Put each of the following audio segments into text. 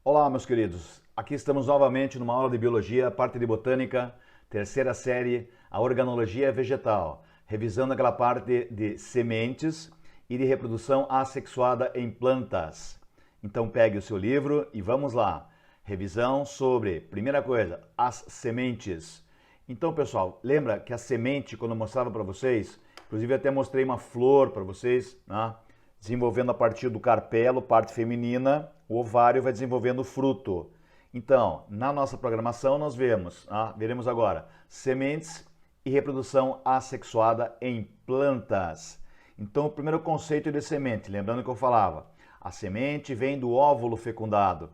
Olá, meus queridos. Aqui estamos novamente numa aula de Biologia, parte de Botânica, terceira série, a Organologia Vegetal, revisando aquela parte de sementes e de reprodução assexuada em plantas. Então pegue o seu livro e vamos lá. Revisão sobre, primeira coisa, as sementes. Então, pessoal, lembra que a semente, quando eu mostrava para vocês, inclusive até mostrei uma flor para vocês, né? Desenvolvendo a partir do carpelo, parte feminina, o ovário vai desenvolvendo o fruto. Então, na nossa programação nós veremos agora sementes e reprodução assexuada em plantas. Então, o primeiro conceito de semente, lembrando que eu falava, a semente vem do óvulo fecundado.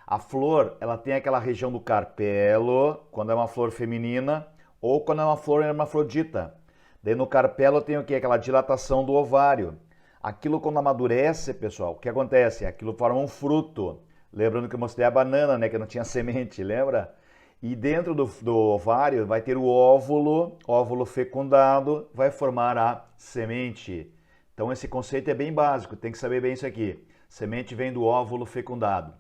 A flor, ela tem aquela região do carpelo, quando é uma flor feminina, ou quando é uma flor hermafrodita. Daí no carpelo tem o quê? Aquela dilatação do ovário. Aquilo quando amadurece, pessoal, o que acontece? Aquilo forma um fruto. Lembrando que eu mostrei a banana, né? Que não tinha semente, lembra? E dentro do ovário vai ter o óvulo fecundado, vai formar a semente. Então esse conceito é bem básico, tem que saber bem isso aqui. Semente vem do óvulo fecundado.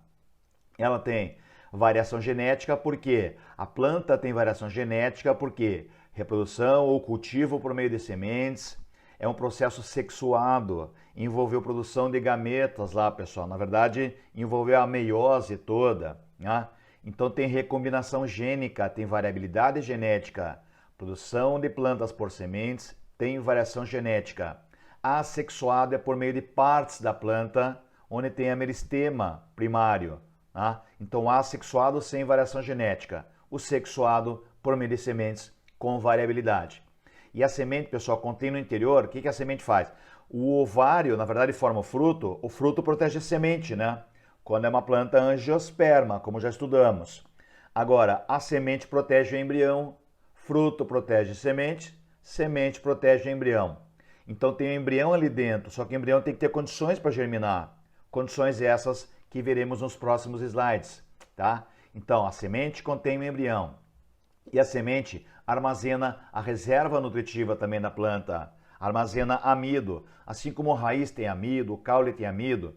Ela tem variação genética, porque a planta tem variação genética, porque reprodução ou cultivo por meio de sementes. É um processo sexuado, envolveu produção de gametas lá, pessoal. Na verdade, envolveu a meiose toda, né? Então tem recombinação gênica, tem variabilidade genética. Produção de plantas por sementes tem variação genética. Assexuado é por meio de partes da planta, onde tem a meristema primário, né? Então assexuado sem variação genética. O sexuado por meio de sementes com variabilidade. E a semente, pessoal, contém no interior, o que a semente faz? O ovário, na verdade, forma o fruto protege a semente, né? Quando é uma planta angiosperma, como já estudamos. Agora, a semente protege o embrião, fruto protege semente, semente protege o embrião. Então tem o embrião ali dentro, só que o embrião tem que ter condições para germinar. Condições essas que veremos nos próximos slides, tá? Então, a semente contém o embrião. E a semente armazena a reserva nutritiva também da planta, armazena amido, assim como a raiz tem amido, o caule tem amido.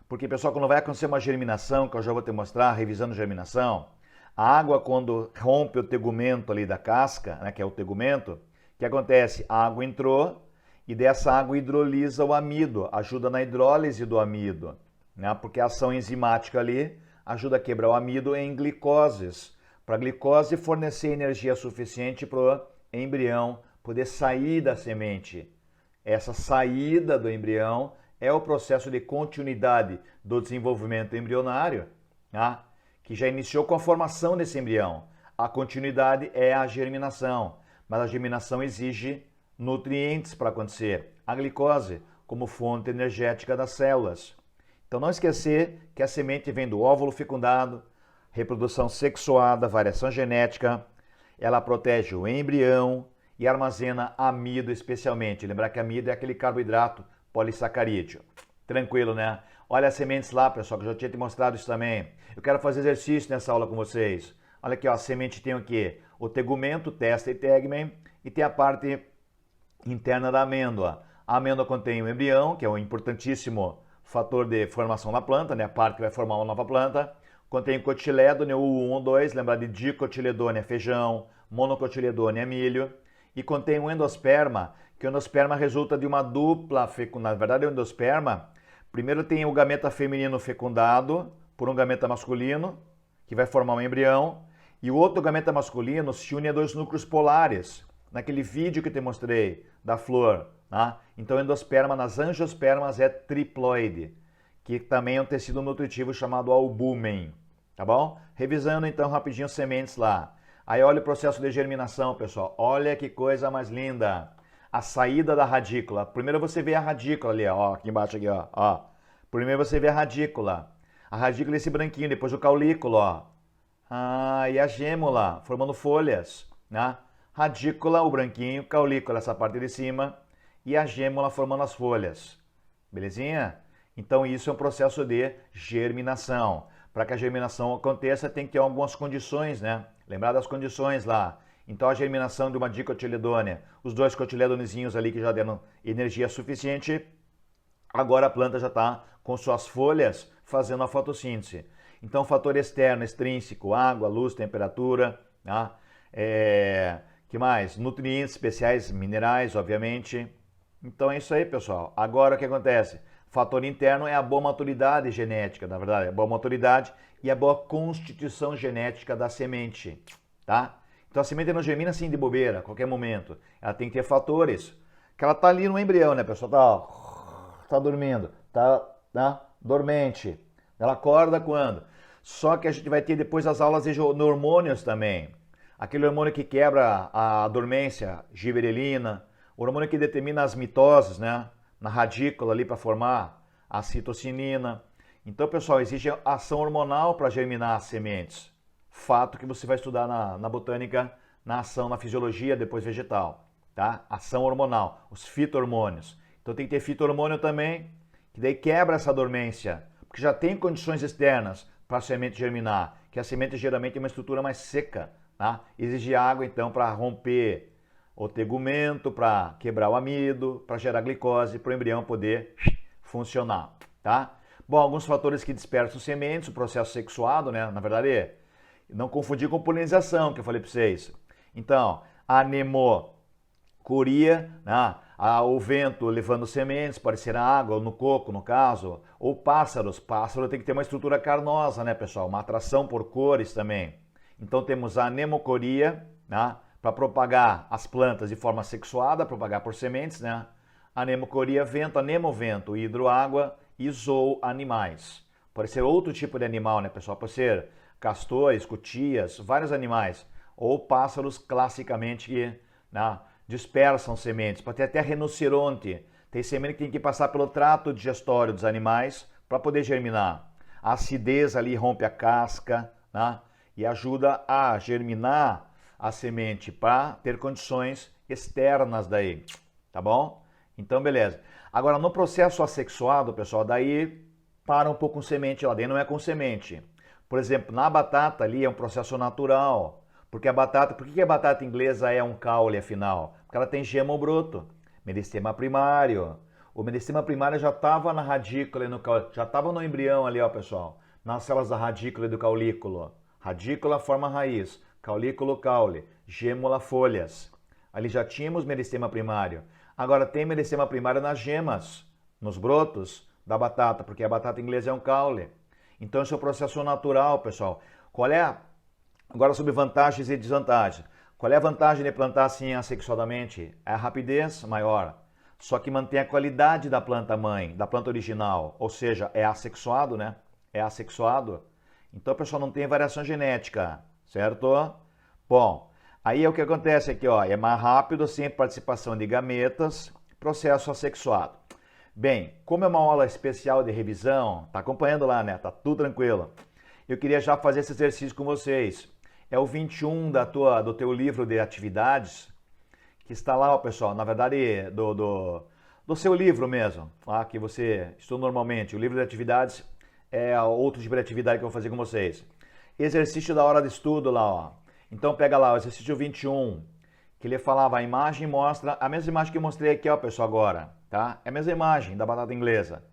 Porque, pessoal, quando vai acontecer uma germinação, que eu já vou te mostrar, revisando germinação, a água quando rompe o tegumento ali da casca, né, que é o tegumento, o que acontece? A água entrou e dessa água hidrolisa o amido, ajuda na hidrólise do amido, né, porque a ação enzimática ali ajuda a quebrar o amido em glicoses, para a glicose fornecer energia suficiente para o embrião poder sair da semente. Essa saída do embrião é o processo de continuidade do desenvolvimento embrionário, né? Que já iniciou com a formação desse embrião. A continuidade é a germinação, mas a germinação exige nutrientes para acontecer. A glicose como fonte energética das células. Então não esquecer que a semente vem do óvulo fecundado, reprodução sexuada, variação genética, ela protege o embrião e armazena amido especialmente. Lembrar que amido é aquele carboidrato polissacarídeo. Tranquilo, né? Olha as sementes lá, pessoal, que eu já tinha te mostrado isso também. Eu quero fazer exercício nessa aula com vocês. Olha aqui, ó, a semente tem o quê? O tegumento, testa e tegmen, e tem a parte interna da amêndoa. A amêndoa contém o embrião, que é um importantíssimo fator de formação da planta, né? A parte que vai formar uma nova planta. Contém cotiledônio, U1 ou 2, lembrar de dicotiledônio é feijão, monocotiledônio é milho. E contém o endosperma, que o endosperma resulta de uma dupla fecundação. Na verdade, o endosperma, primeiro tem o gameta feminino fecundado por um gameta masculino, que vai formar um embrião, e o outro gameta masculino se une a dois núcleos polares, naquele vídeo que eu te mostrei da flor, né? Então o endosperma nas angiospermas é triploide, que também é um tecido nutritivo chamado albúmen, tá bom? Revisando então rapidinho sementes lá. Aí olha o processo de germinação, pessoal. Olha que coisa mais linda. A saída da radícula. Primeiro você vê a radícula ali, ó, aqui embaixo aqui, ó. Primeiro você vê a radícula. A radícula é esse branquinho, depois o caulículo, ó. E a gêmula, formando folhas, né? Radícula, o branquinho, caulícula, essa parte de cima, e a gêmula formando as folhas. Belezinha? Então isso é um processo de germinação. Para que a germinação aconteça, tem que ter algumas condições, né? Lembrar das condições lá. Então a germinação de uma dicotiledônia, os dois cotiledônezinhos ali que já deram energia suficiente, agora a planta já está com suas folhas fazendo a fotossíntese. Então, fator externo, extrínseco, água, luz, temperatura, tá? Que mais? Nutrientes especiais, minerais, obviamente. Então é isso aí, pessoal. Agora o que acontece? Fator interno é a boa maturidade genética, na verdade, a boa maturidade e a boa constituição genética da semente, tá? Então a semente não germina assim de bobeira, a qualquer momento. Ela tem que ter fatores. Que ela tá ali no embrião, né, pessoal? Tá dormindo, tá dormente. Ela acorda quando? Só que a gente vai ter depois as aulas de hormônios também. Aquele hormônio que quebra a dormência, giberelina, o hormônio que determina as mitoses, né? Na radícula ali para formar a citocinina. Então, pessoal, existe ação hormonal para germinar as sementes. Fato que você vai estudar na botânica, na ação, na fisiologia, depois vegetal, tá? Ação hormonal, os fito-hormônios. Então tem que ter fito-hormônio também, que daí quebra essa dormência, porque já tem condições externas para a semente germinar, que a semente geralmente tem uma estrutura mais seca, tá? Exige água, então, para romper o tegumento, para quebrar o amido, para gerar glicose, para o embrião poder funcionar, tá? Bom, alguns fatores que dispersam sementes, o processo sexuado, né? Na verdade, não confundir com polinização, que eu falei para vocês. Então, a anemocoria, né? O vento levando sementes, pode ser a água, ou no coco, no caso, ou pássaros. Pássaro tem que ter uma estrutura carnosa, né, pessoal? Uma atração por cores também. Então, temos a anemocoria, né? Para propagar as plantas de forma sexuada, propagar por sementes, né? Anemocoria, vento, anemovento, hidroágua e zooanimais. Pode ser outro tipo de animal, né, pessoal? Pode ser castores, cutias, vários animais. Ou pássaros, classicamente, que, né, dispersam sementes. Pode ter até rinoceronte. Tem semente que tem que passar pelo trato digestório dos animais para poder germinar. A acidez ali rompe a casca, né? E ajuda a germinar a semente para ter condições externas daí, tá bom? Então, beleza. Agora, no processo assexuado, pessoal, daí para um pouco com semente lá, daí não é com semente. Por exemplo, na batata ali é um processo natural, porque a batata, por que a batata inglesa é um caule, afinal? Porque ela tem gema ou broto, meristema primário. O meristema primário já estava na radícula e no caule, já estava no embrião ali, ó, pessoal, nas células da radícula e do caulículo. Radícula forma raiz, caulículo, caule, gêmula, folhas. Ali já tínhamos meristema primário. Agora tem meristema primário nas gemas, nos brotos da batata, porque a batata inglesa é um caule. Então esse é o processo natural, pessoal. Qual é agora sobre vantagens e desvantagens? Qual é a vantagem de plantar assim assexuadamente? É a rapidez maior. Só que mantém a qualidade da planta mãe, da planta original, ou seja, é assexuado, né? É assexuado. Então, pessoal, não tem variação genética, certo? Bom, aí é o que acontece aqui, ó, é mais rápido, sem participação de gametas, processo assexuado. Bem, como é uma aula especial de revisão, tá acompanhando lá, né? Tá tudo tranquilo. Eu queria já fazer esse exercício com vocês. É o 21 do teu livro de atividades, que está lá, ó, pessoal, na verdade, do seu livro mesmo, tá? Que você estuda normalmente. O livro de atividades é outro tipo de atividade que eu vou fazer com vocês. Exercício da hora de estudo lá, ó. Então pega lá o exercício 21, que ele falava, a imagem mostra, a mesma imagem que eu mostrei aqui, ó, pessoal, agora, tá? É a mesma imagem da batata inglesa.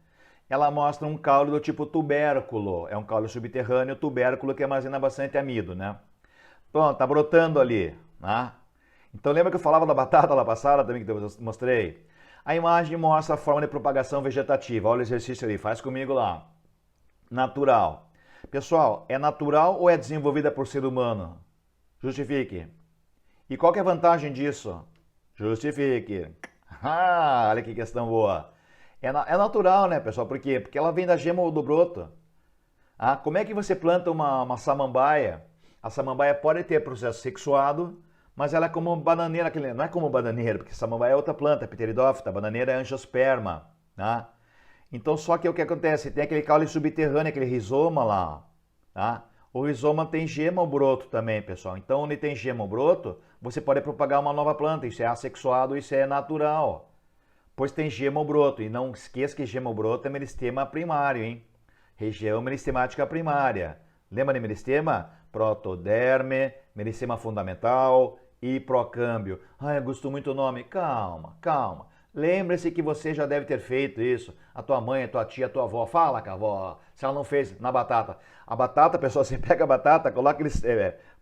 Ela mostra um caule do tipo tubérculo, é um caule subterrâneo, tubérculo que armazena bastante amido, né? Pronto, tá brotando ali, né? Então lembra que eu falava da batata lá passada também, que eu mostrei? A imagem mostra a forma de propagação vegetativa, olha o exercício ali, faz comigo lá. Natural. Pessoal, é natural ou é desenvolvida por ser humano? Justifique. E qual que é a vantagem disso? Justifique. Ah, olha que questão boa. É natural, né, pessoal? Por quê? Porque ela vem da gema ou do broto. Ah, como é que você planta uma samambaia? A samambaia pode ter processo sexuado, mas ela é como bananeira. Não é como bananeira, porque samambaia é outra planta, pteridófita. Bananeira é angiosperma, tá? Então, só que o que acontece? Tem aquele caule subterrâneo, aquele rizoma lá, tá? O rizoma tem gema ou broto também, pessoal. Então, onde tem gema ou broto, você pode propagar uma nova planta. Isso é assexuado, isso é natural. Pois tem gema ou broto. E não esqueça que gema ou broto é meristema primário, hein? Região meristemática primária. Lembra de meristema? Protoderme, meristema fundamental e procâmbio. Ai, eu gosto muito do nome. Calma, calma. Lembre-se que você já deve ter feito isso. A tua mãe, a tua tia, a tua avó. Fala com a avó, se ela não fez na batata. A batata, pessoal, você pega a batata, coloca aqueles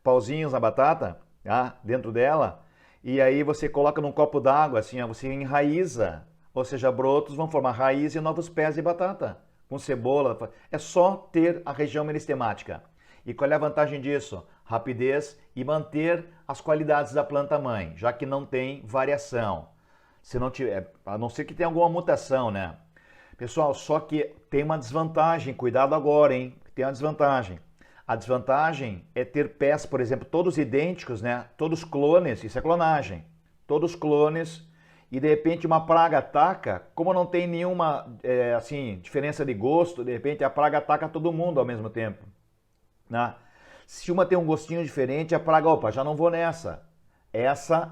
pauzinhos na batata, tá? Dentro dela, e aí você coloca num copo d'água, assim, ó, você enraiza. Ou seja, brotos vão formar raiz e novos pés de batata. Com cebola. É só ter a região meristemática. E qual é a vantagem disso? Rapidez e manter as qualidades da planta mãe, já que não tem variação. Se não tiver, a não ser que tenha alguma mutação, né? Pessoal, só que tem uma desvantagem, cuidado agora, hein? Tem uma desvantagem. A desvantagem é ter pés, por exemplo, todos idênticos, né? Todos clones, isso é clonagem. Todos clones, e de repente uma praga ataca, como não tem nenhuma assim, diferença de gosto, de repente a praga ataca todo mundo ao mesmo tempo, né? Se uma tem um gostinho diferente, a praga, opa, já não vou nessa.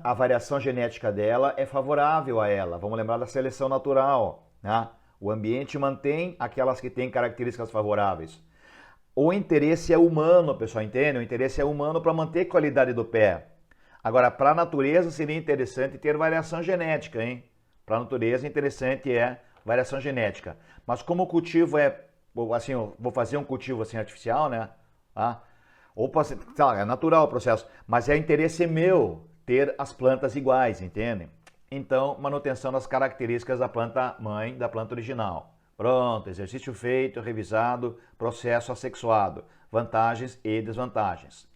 A variação genética dela é favorável a ela. Vamos lembrar da seleção natural, né? O ambiente mantém aquelas que têm características favoráveis. O interesse é humano, pessoal, entende? O interesse é humano para manter a qualidade do pé. Agora, para a natureza seria interessante ter variação genética, hein? Para a natureza interessante é variação genética. Mas como o cultivo é, assim, eu vou fazer um cultivo assim artificial, né? Ah, ou é natural o processo, mas é interesse meu ter as plantas iguais, entende? Então, manutenção das características da planta mãe, da planta original. Pronto, exercício feito, revisado, processo assexuado, vantagens e desvantagens.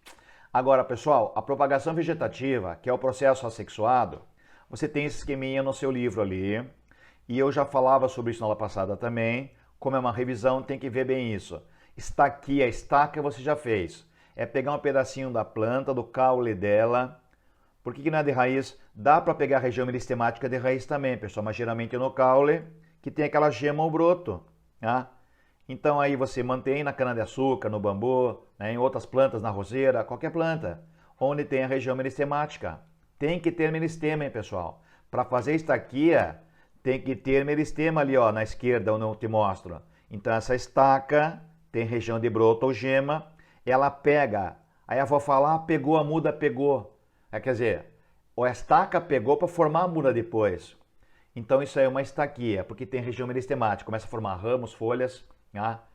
Agora, pessoal, a propagação vegetativa, que é o processo assexuado, você tem esse esqueminha no seu livro ali, e eu já falava sobre isso na aula passada também. Como é uma revisão, tem que ver bem isso. Está aqui, a estaca você já fez. É pegar um pedacinho da planta, do caule dela. Por que não é de raiz? Dá para pegar a região meristemática de raiz também, pessoal, mas geralmente é no caule, que tem aquela gema ou broto, tá? Então aí você mantém na cana-de-açúcar, no bambu, né, em outras plantas, na roseira, qualquer planta, onde tem a região meristemática. Tem que ter meristema, hein, pessoal? Para fazer estaquia, tem que ter meristema ali, ó, na esquerda, onde eu te mostro. Então essa estaca tem região de broto ou gema, ela pega. Aí a avó fala, ah, pegou a muda, pegou. Quer dizer, a estaca pegou para formar a muda depois. Então isso aí é uma estaquia, porque tem região meristemática, começa a formar ramos, folhas,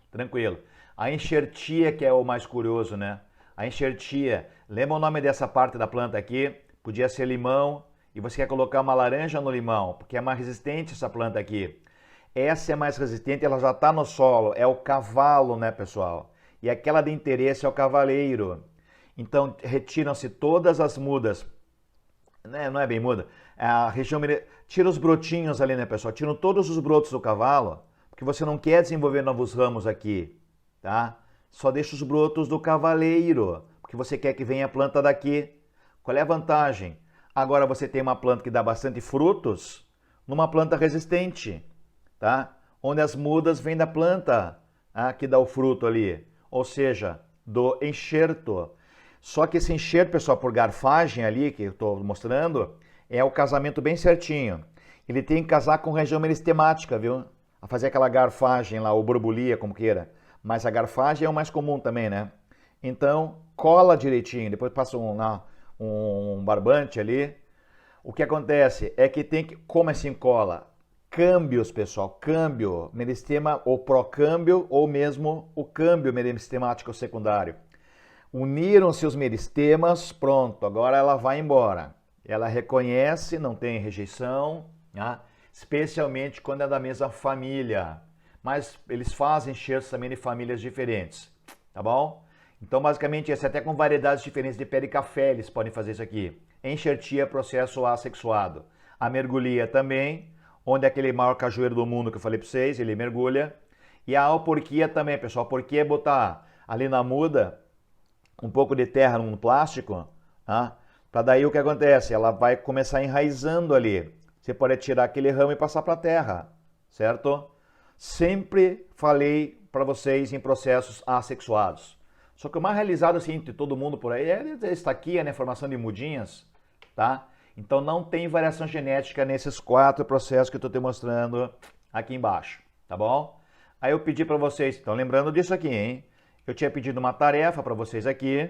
tranquilo. A enxertia, que é o mais curioso, né? A enxertia, lembra o nome dessa parte da planta aqui? Podia ser limão, e você quer colocar uma laranja no limão, porque é mais resistente essa planta aqui. Essa é mais resistente, ela já está no solo, é o cavalo, né, pessoal? E aquela de interesse é o cavaleiro. Então, retiram-se todas as mudas, né? Não é bem muda, a região, tira os brotinhos ali, né, pessoal? Tiram todos os brotos do cavalo, porque você não quer desenvolver novos ramos aqui, tá? Só deixa os brotos do cavaleiro, porque você quer que venha a planta daqui. Qual é a vantagem? Agora você tem uma planta que dá bastante frutos, numa planta resistente, tá? Onde as mudas vêm da planta, que dá o fruto ali, ou seja, do enxerto. Só que esse enxerto, pessoal, por garfagem ali, que eu estou mostrando, é o casamento bem certinho. Ele tem que casar com região meristemática, viu? A fazer aquela garfagem lá, ou borbulia, como queira. Mas a garfagem é o mais comum também, né? Então, cola direitinho, depois passa um barbante ali. O que acontece é que tem que, como assim cola? Câmbios, pessoal, câmbio, meristema ou procâmbio, ou mesmo o câmbio meristemático secundário. Uniram-se os meristemas, pronto, agora ela vai embora. Ela reconhece, não tem rejeição, né? Especialmente quando é da mesma família. Mas eles fazem enxertos também de famílias diferentes, tá bom? Então, basicamente, esse até com variedades diferentes de pé de café eles podem fazer isso aqui. Enxertia, processo assexuado. A mergulhia também, onde é aquele maior cajueiro do mundo que eu falei para vocês, ele mergulha. E a alporquia também, pessoal. A alporquia é botar ali na muda um pouco de terra num plástico, tá? Para daí o que acontece? Ela vai começar enraizando ali. Você pode tirar aquele ramo e passar para a terra, certo? Sempre falei para vocês em processos assexuados. Só que o mais realizado assim, entre todo mundo por aí é estaquia, né? Formação de mudinhas, tá? Então não tem variação genética nesses 4 processos que eu estou te mostrando aqui embaixo, tá bom? Aí eu pedi para vocês, estão lembrando disso aqui, hein? Eu tinha pedido uma tarefa para vocês aqui,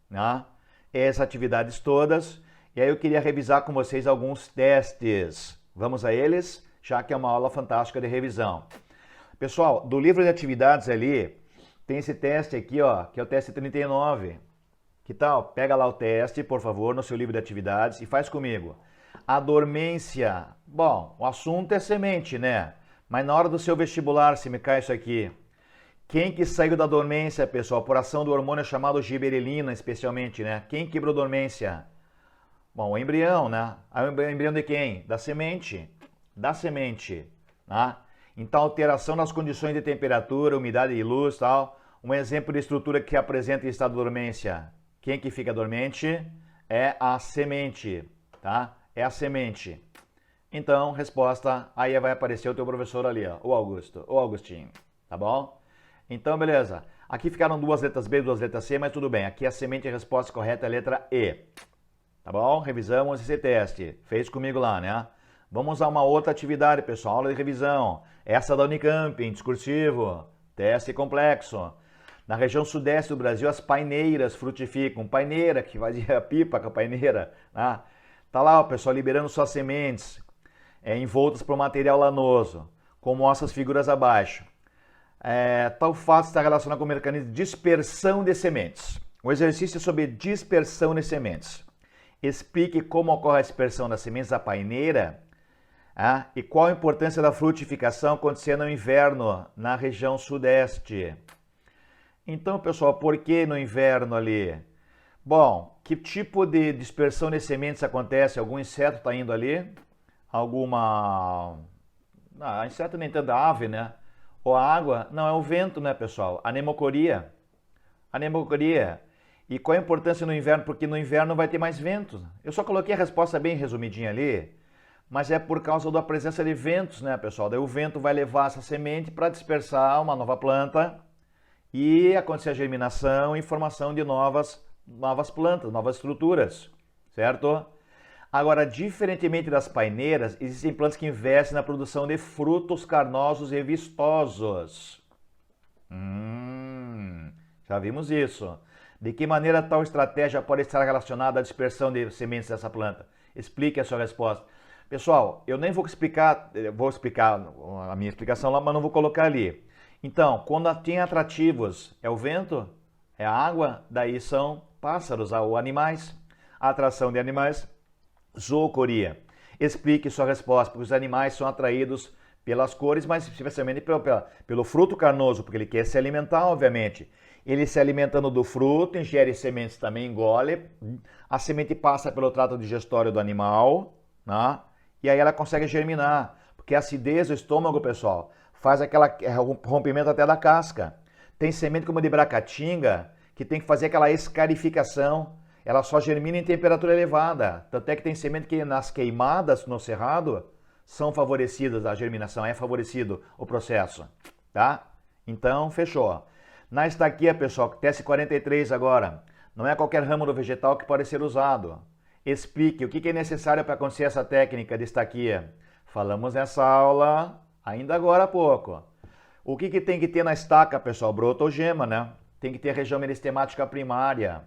né? Essas atividades todas, e aí eu queria revisar com vocês alguns testes. Vamos a eles, já que é uma aula fantástica de revisão. Pessoal, do livro de atividades ali, tem esse teste aqui, ó, que é o teste 39. Que tal? Pega lá o teste, por favor, no seu livro de atividades e faz comigo. A dormência. Bom, o assunto é semente, né? Mas na hora do seu vestibular, se me cai isso aqui. Quem que saiu da dormência, pessoal, por ação do hormônio chamado giberelina, especialmente, né? Quem quebrou dormência? Bom, o embrião, né? O embrião de quem? Da semente. Da semente, tá? Então, alteração nas condições de temperatura, umidade e luz, tal. Um exemplo de estrutura que apresenta em estado de dormência. Quem que fica dormente? É a semente, tá? É a semente. Então, resposta, aí vai aparecer o teu professor ali, ó, o Augusto, o Augustinho, tá bom? Então, beleza. Aqui ficaram duas letras B e duas letras C, mas tudo bem. Aqui a semente, a resposta correta é a letra E. Tá bom? Revisamos esse teste. Fez comigo lá, né? Vamos a uma outra atividade, pessoal. Aula de revisão. Essa da Unicamp, em discursivo. Teste complexo. Na região sudeste do Brasil, as paineiras frutificam. Paineira, que fazia pipa com a paineira. Né? Tá lá, o pessoal liberando suas sementes envoltas por material lanoso, como essas figuras abaixo. Tal fato está relacionado com o mecanismo de dispersão de sementes. O exercício é sobre dispersão de sementes. Explique como ocorre a dispersão das sementes da paineira e qual a importância da frutificação acontecendo no inverno na região sudeste. Então, pessoal, por que no inverno ali? Bom, que tipo de dispersão de sementes acontece? Algum inseto está indo ali? Alguma... inseto nem tanto, ave, né? Ou a água? Não, é o vento, né, pessoal? Anemocoria. Anemocoria. E qual a importância no inverno? Porque no inverno vai ter mais vento. Eu só coloquei a resposta bem resumidinha ali, mas é por causa da presença de ventos, né, pessoal? Daí o vento vai levar essa semente para dispersar uma nova planta e acontecer a germinação e formação de novas plantas, novas estruturas, certo? Agora, diferentemente das paineiras, existem plantas que investem na produção de frutos carnosos e vistosos. Já vimos isso. De que maneira tal estratégia pode estar relacionada à dispersão de sementes dessa planta? Explique a sua resposta. Pessoal, eu nem vou explicar a minha explicação lá, mas não vou colocar ali. Então, quando tem atrativos, é o vento, é a água, daí são pássaros ou animais. A atração de animais, zoocoria. Explique sua resposta, porque os animais são atraídos pelas cores, mas especialmente pelo fruto carnoso, porque ele quer se alimentar, obviamente. Ele se alimentando do fruto, ingere sementes também, engole. A semente passa pelo trato digestório do animal, né? E aí ela consegue germinar, porque a acidez do estômago, pessoal, faz aquele rompimento até da casca. Tem semente como de bracatinga, que tem que fazer aquela escarificação. Ela só germina em temperatura elevada. Tanto é que tem semente que nas queimadas no cerrado são favorecidas, a germinação é favorecido o processo, tá? Então, fechou. Na estaquia, pessoal, teste 43 agora. Não é qualquer ramo do vegetal que pode ser usado. Explique o que é necessário para acontecer essa técnica de estaquia. Falamos nessa aula ainda agora há pouco. O que tem que ter na estaca, pessoal? Broto ou gema, né? Tem que ter a região meristemática primária.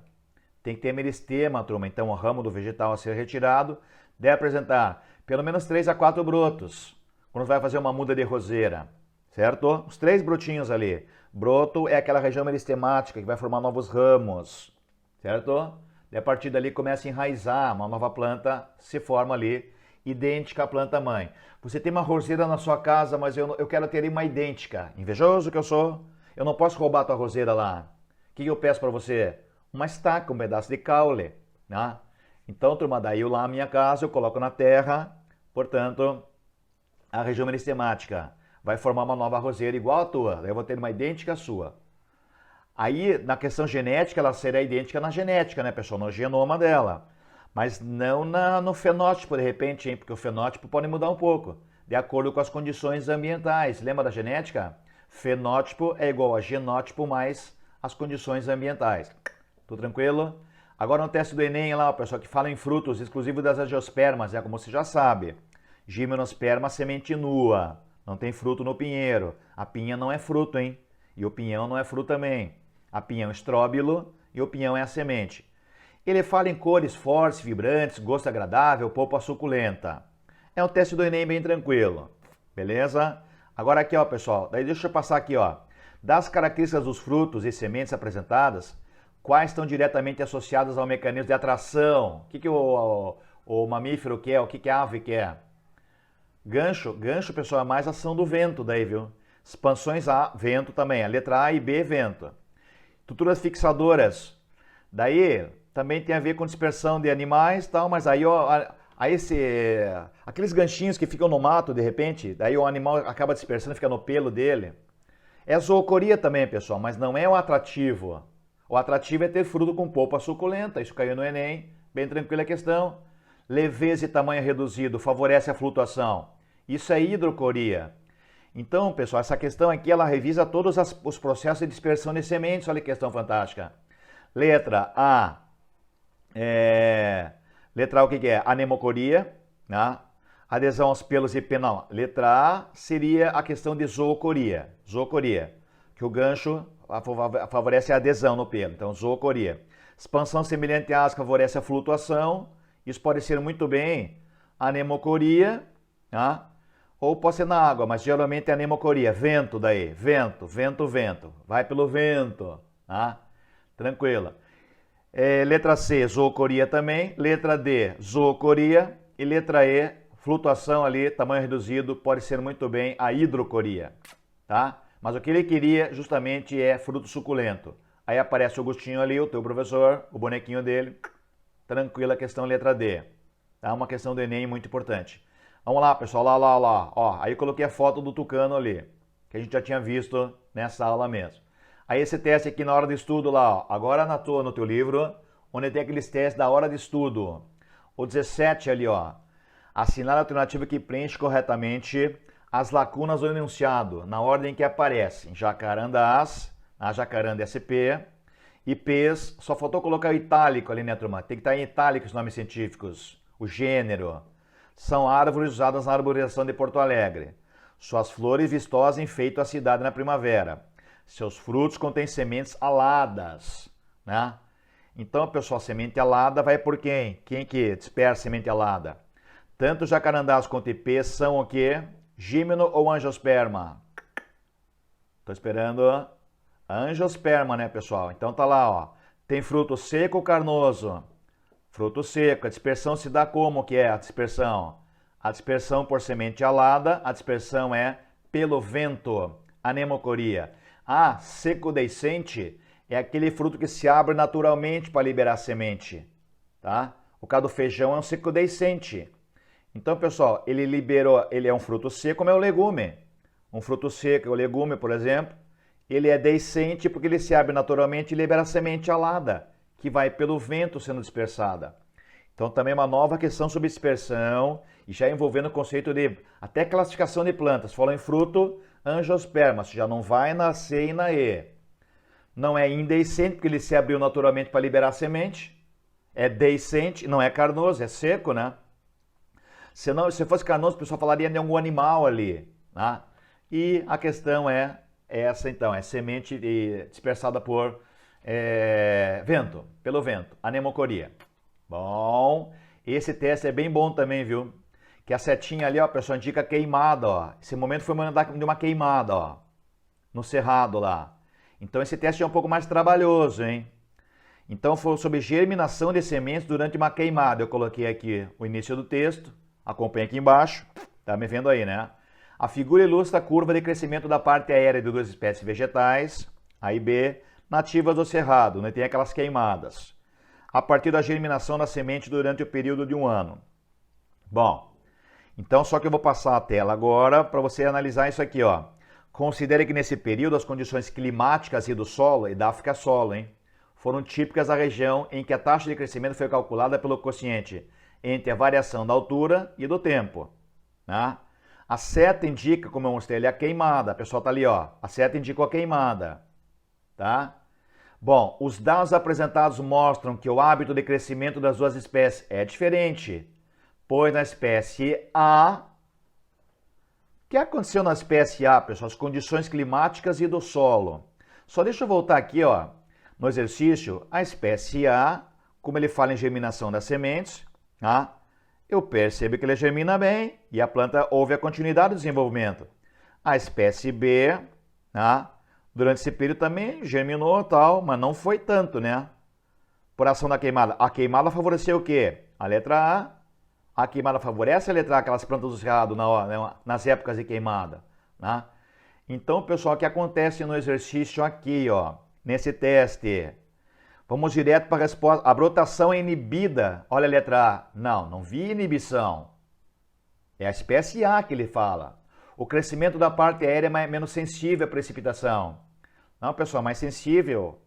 Tem que ter meristema, turma. Então, o ramo do vegetal a ser retirado deve apresentar pelo menos 3 a 4 brotos, quando vai fazer uma muda de roseira, certo? Os 3 brotinhos ali. Broto é aquela região meristemática que vai formar novos ramos, certo? E a partir dali começa a enraizar, uma nova planta se forma ali, idêntica à planta mãe. Você tem uma roseira na sua casa, mas eu quero ter uma idêntica. Invejoso que eu sou, eu não posso roubar a tua roseira lá. O que eu peço para você? Uma estaca, um pedaço de caule, né? Então, turma, daí eu lá na minha casa, eu coloco na terra, portanto, a região meristemática vai formar uma nova roseira igual a tua, daí eu vou ter uma idêntica à sua. Aí, na questão genética, ela será idêntica na genética, né, pessoal? No genoma dela. Mas não no fenótipo, de repente, hein? Porque o fenótipo pode mudar um pouco, de acordo com as condições ambientais. Lembra da genética? Fenótipo é igual a genótipo mais as condições ambientais. Tudo tranquilo? Agora no teste do Enem, lá, o pessoal que fala em frutos exclusivos das angiospermas, como você já sabe. Gimnosperma, semente nua. Não tem fruto no pinheiro. A pinha não é fruto, hein? E o pinhão não é fruto também. A pinhão é estróbilo e o pinhão é a semente. Ele fala em cores fortes, vibrantes, gosto agradável, polpa suculenta. É um teste do Enem bem tranquilo, beleza? Agora aqui, ó, pessoal, daí deixa eu passar aqui, ó. Das características dos frutos e sementes apresentadas, quais estão diretamente associadas ao mecanismo de atração? O que o mamífero quer? O que a ave quer? Gancho, pessoal, é mais ação do vento daí, viu? Expansões A, vento também. A letra A e B, vento. Estruturas fixadoras. Daí também tem a ver com dispersão de animais e tal, mas aí, ó, aqueles ganchinhos que ficam no mato de repente, daí o animal acaba dispersando, fica no pelo dele. É zoocoria também, pessoal, mas não é o atrativo. O atrativo é ter fruto com polpa suculenta. Isso caiu no Enem, bem tranquila a questão. Leveza e tamanho reduzido favorece a flutuação. Isso é hidrocoria. Então, pessoal, essa questão aqui, ela revisa todos os processos de dispersão de sementes. Olha que questão fantástica. Letra A. Letra A, o que é? Anemocoria, né? Adesão aos pelos e penal. Letra A seria a questão de zoocoria. Zoocoria, que o gancho favorece a adesão no pelo. Então, zoocoria. Expansão semelhante à asca favorece a flutuação. Isso pode ser muito bem anemocoria, né? Ou pode ser na água, mas geralmente é anemocoria. Vento daí, vento. Vai pelo vento, tá? Tranquila. Letra C, zoocoria também. Letra D, zoocoria. E letra E, flutuação ali, tamanho reduzido, pode ser muito bem a hidrocoria, tá? Mas o que ele queria justamente é fruto suculento. Aí aparece o Agostinho ali, o teu professor, o bonequinho dele. Tranquila a questão letra D. Tá? Uma questão do Enem muito importante. Vamos lá, pessoal, lá. Ó, aí eu coloquei a foto do tucano ali, que a gente já tinha visto nessa aula mesmo. Aí esse teste aqui na hora de estudo lá, ó, agora no teu livro, onde tem aqueles testes da hora de estudo. O 17 ali, ó. Assinale a alternativa que preenche corretamente as lacunas do enunciado, na ordem que aparecem. Jacarandás, a jacaranda SP, e P's, só faltou colocar o itálico ali, né, turma? Tem que estar em itálico os nomes científicos. O gênero. São árvores usadas na arborização de Porto Alegre. Suas flores vistosas enfeitam a cidade na primavera. Seus frutos contêm sementes aladas, né? Então, pessoal, semente alada vai por quem? Quem que dispersa semente alada? Tanto jacarandás quanto ipês são o quê? Gímeno ou angiosperma? Tô esperando angiosperma, né, pessoal? Então tá lá, ó. Tem fruto seco ou carnoso? Fruto seco. A dispersão se dá como que é a dispersão? A dispersão por semente alada, a dispersão é pelo vento. Anemocoria. A secundescente é aquele fruto que se abre naturalmente para liberar semente, tá? O caso do feijão é um secundescente. Então, pessoal, ele é um fruto seco, como é o legume. Um fruto seco, o legume, por exemplo, ele é deiscente porque ele se abre naturalmente e libera semente alada, que vai pelo vento sendo dispersada. Então, também uma nova questão sobre dispersão, e já envolvendo o conceito de até classificação de plantas. Falou em fruto, angiosperma, já não vai na C e na E. Não é indeiscente, porque ele se abriu naturalmente para liberar semente. É deiscente, não é carnoso, é seco, né? Se fosse carnoso, o pessoal falaria de algum animal ali, né? E a questão é essa, então, é semente dispersada por vento, pelo vento, anemocoria. Bom, esse teste é bem bom também, viu? Que a setinha ali, ó, pessoal, indica queimada, ó. Esse momento foi de uma queimada, ó, no cerrado lá. Então esse teste é um pouco mais trabalhoso, hein? Então foi sobre germinação de sementes durante uma queimada. Eu coloquei aqui o início do texto, acompanha aqui embaixo, tá me vendo aí, né? A figura ilustra a curva de crescimento da parte aérea de duas espécies vegetais, A e B, nativas do cerrado, onde tem aquelas queimadas, a partir da germinação da semente durante o período de um ano. Bom, então só que eu vou passar a tela agora para você analisar isso aqui, ó. Considere que nesse período as condições climáticas e do solo, e da África solo, hein, foram típicas da região em que a taxa de crescimento foi calculada pelo quociente entre a variação da altura e do tempo, né? A seta indica, como eu mostrei ali, a queimada. A pessoa tá ali, ó. A seta indica a queimada, tá? Bom, os dados apresentados mostram que o hábito de crescimento das duas espécies é diferente, pois na espécie A, o que aconteceu na espécie A, pessoal? As condições climáticas e do solo. Só deixa eu voltar aqui, ó, no exercício, a espécie A, como ele fala em germinação das sementes, tá? eu percebo que ele germina bem e a planta houve a continuidade do desenvolvimento. A espécie B, né, durante esse período também germinou tal, mas não foi tanto, né? Por ação da queimada. A queimada favoreceu o quê? A letra A. A queimada favorece a letra A, aquelas plantas do cerrado nas épocas de queimada, né? Então, pessoal, o que acontece no exercício aqui, ó, nesse teste? Vamos direto para a resposta. A brotação é inibida. Olha a letra A. Não vi inibição. É a espécie A que ele fala. O crescimento da parte aérea é menos sensível à precipitação. Não, pessoal, mais sensível.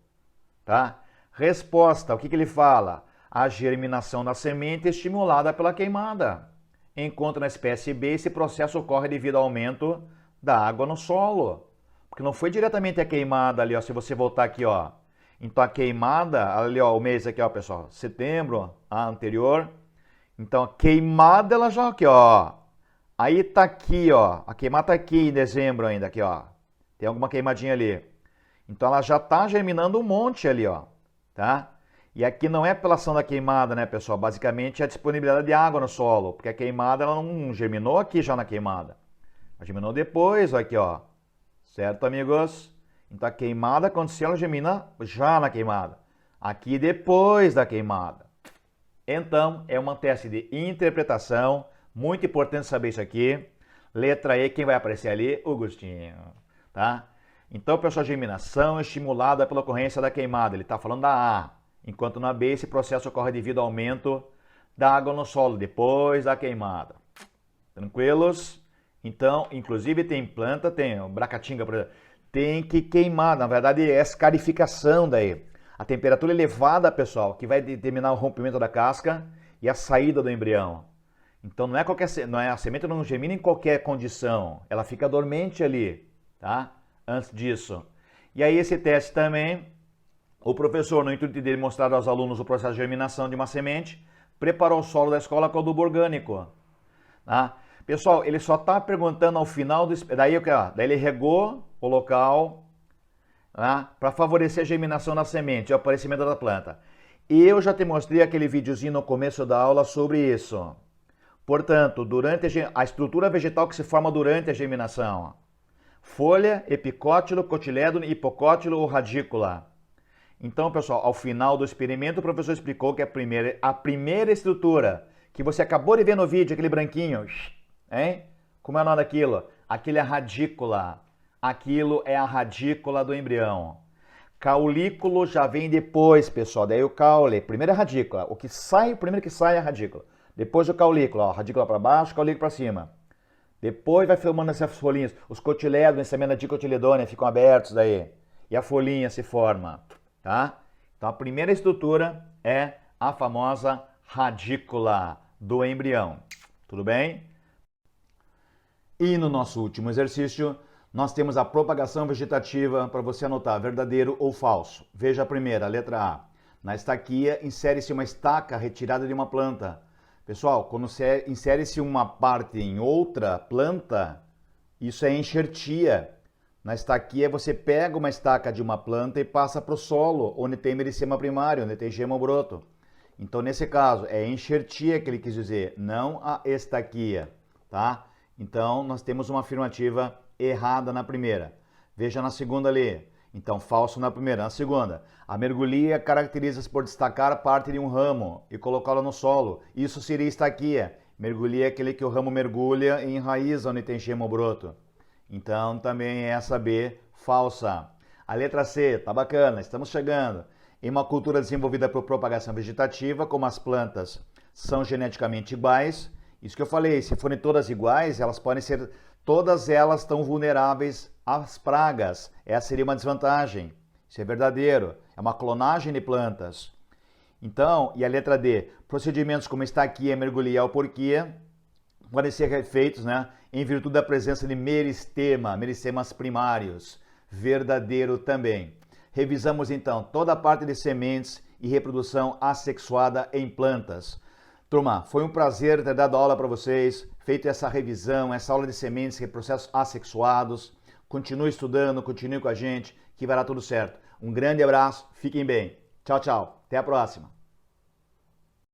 Tá? Resposta, o que ele fala? A germinação da semente é estimulada pela queimada. Enquanto na espécie B, esse processo ocorre devido ao aumento da água no solo. Porque não foi diretamente a queimada ali, ó, se você voltar aqui, ó. Então a queimada, ali ó, o mês aqui, ó, pessoal, setembro, a anterior. Então a queimada, ela já aqui, ó. Aí tá aqui, ó, a queimada tá aqui em dezembro ainda, aqui, ó. Tem alguma queimadinha ali. Então ela já tá germinando um monte ali, ó, tá? E aqui não é pela ação da queimada, né, pessoal? Basicamente é a disponibilidade de água no solo, porque a queimada ela não germinou aqui já na queimada. Ela germinou depois, aqui, ó. Certo, amigos? Então a queimada aconteceu, ela germina já na queimada. Aqui depois da queimada. Então, é um teste de interpretação. Muito importante saber isso aqui. Letra E, quem vai aparecer ali? O Agostinho. Tá? Então, pessoal, a germinação é estimulada pela ocorrência da queimada. Ele está falando da A. Enquanto na B, esse processo ocorre devido ao aumento da água no solo, depois da queimada. Tranquilos? Então, inclusive tem planta, tem bracatinga, por exemplo, tem que queimar. Na verdade, é escarificação daí. A temperatura elevada, pessoal, que vai determinar o rompimento da casca e a saída do embrião. Então, a semente não germina em qualquer condição. Ela fica dormente ali, tá? Antes disso. E aí, esse teste também, o professor, no intuito de mostrar aos alunos o processo de germinação de uma semente, preparou o solo da escola com adubo orgânico. Tá? Pessoal, ele só está perguntando ao final do... Daí ele regou o local, tá? Para favorecer a germinação da semente, o aparecimento da planta. E eu já te mostrei aquele videozinho no começo da aula sobre isso. Portanto, durante a estrutura vegetal que se forma durante a germinação. Folha, epicótilo, cotilédone, hipocótilo ou radícula. Então, pessoal, ao final do experimento, o professor explicou que a primeira estrutura que você acabou de ver no vídeo, aquele branquinho, hein? Como é o nome daquilo? Aquilo é a radícula. Aquilo é a radícula do embrião. Caulículo já vem depois, pessoal. Daí o caule, primeiro é a radícula. O primeiro que sai é a radícula. Depois o caulículo, ó, radícula para baixo, caulículo para cima. Depois vai formando essas folhinhas. Os cotilédones, também na dicotiledônia, ficam abertos daí. E a folhinha se forma, tá? Então a primeira estrutura é a famosa radícula do embrião. Tudo bem? E no nosso último exercício, nós temos a propagação vegetativa para você anotar verdadeiro ou falso. Veja a primeira, a letra A. Na estaquia, insere-se uma estaca retirada de uma planta. Pessoal, quando insere-se uma parte em outra planta, isso é enxertia. Na estaquia, você pega uma estaca de uma planta e passa para o solo, onde tem meristema primário, onde tem gema ou broto. Então, nesse caso, é enxertia que ele quis dizer, não a estaquia, tá? Então, nós temos uma afirmativa errada na primeira. Veja na segunda ali. Então, falso na primeira. Na segunda, a mergulhia caracteriza-se por destacar parte de um ramo e colocá-lo no solo. Isso seria estaquia. Mergulhia é aquele que o ramo mergulha e enraiza onde tem gema ou broto. Então, também é essa B, falsa. A letra C, tá bacana, estamos chegando. Em uma cultura desenvolvida por propagação vegetativa, como as plantas são geneticamente iguais, isso que eu falei, se forem todas iguais, elas podem ser, todas elas estão vulneráveis às pragas. Essa seria uma desvantagem. Isso é verdadeiro. É uma clonagem de plantas. Então, e a letra D, procedimentos como estaquia, mergulhia ou porquia podem ser feitos, né, em virtude da presença de meristemas primários. Verdadeiro também. Revisamos então toda a parte de sementes e reprodução assexuada em plantas. Turma, foi um prazer ter dado aula para vocês, feito essa revisão, essa aula de sementes e processos assexuados. Continue estudando, continue com a gente, que vai dar tudo certo. Um grande abraço, fiquem bem. Tchau, tchau. Até a próxima.